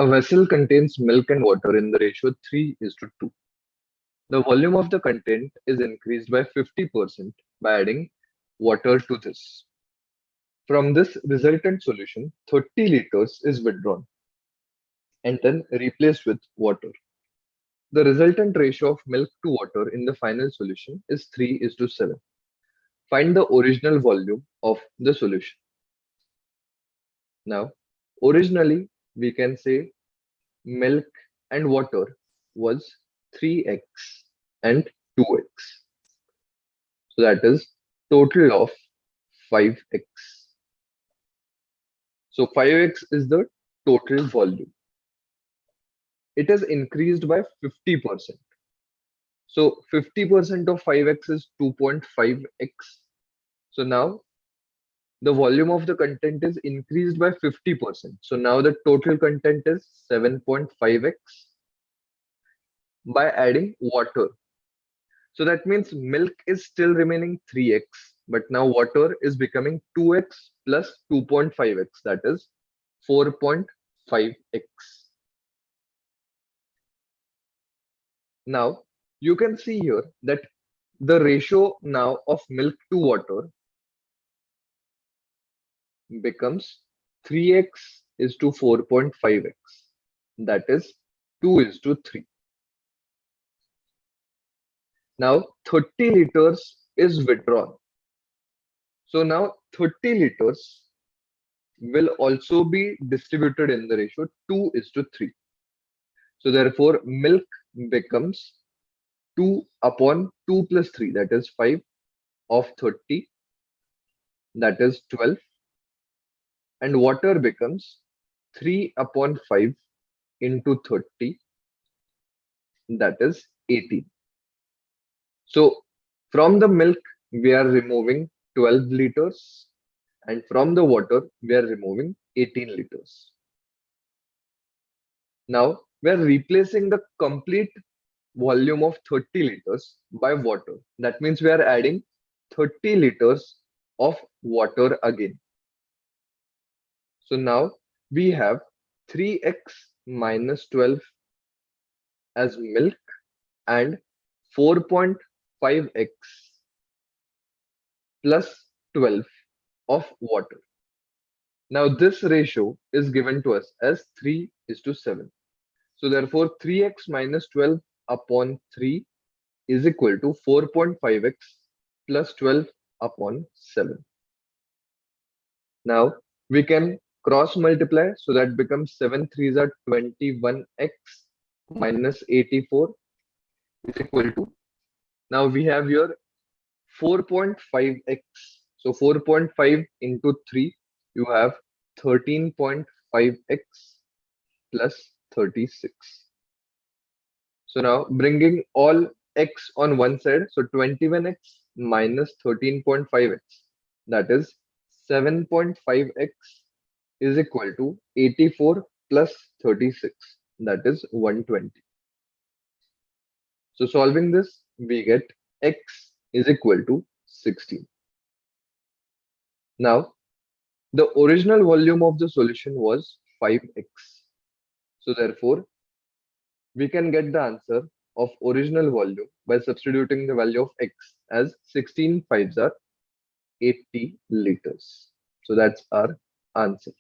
A vessel contains milk and water in the ratio 3:2. The volume of the content is increased by 50% by adding water to this. From this resultant solution, 30 liters is withdrawn and then replaced with water. The resultant ratio of milk to water in the final solution is 3:7. Find the original volume of the solution. Now, originally we can say milk and water was 3x and 2x. So that is total of 5x. So 5x is the total volume. It is increased by 50%. So 50% of 5x is 2.5x. So now the volume of the content is increased by 50%. So now the total content is 7.5x by adding water. So that means milk is still remaining 3x, but now water is becoming 2x plus 2.5x, that is 4.5x. Now you can see here that the ratio now of milk to water becomes 3x is to 4.5x, that is 2:3. Now 30 liters is withdrawn. So now 30 liters will also be distributed in the ratio 2:3. So therefore milk becomes 2 upon 2 plus 3, that is 5 of 30, that is 12, and water becomes 3 upon 5 into 30, that is 18. So from the milk we are removing 12 liters and from the water we are removing 18 liters. Now we are replacing the complete volume of 30 liters by water. That means we are adding 30 liters of water again. So now we have 3x minus 12 as milk and 4.5x plus 12 of water. Now this ratio is given to us as 3:7. So therefore 3x minus 12 upon 3 is equal to 4.5x plus 12 upon 7. Now we can cross multiply, so that becomes 7 3s are 21x minus 84 is equal to, now we have here 4.5x. So 4.5 into 3, you have 13.5x plus 36. So now bringing all x on one side, so 21x minus 13.5x, that is 7.5x is equal to 84 plus 36, that is 120. So solving this, we get x is equal to 16. Now the original volume of the solution was 5x. So therefore we can get the answer of original volume by substituting the value of x as 16 5s are 80 liters. So that's our answer.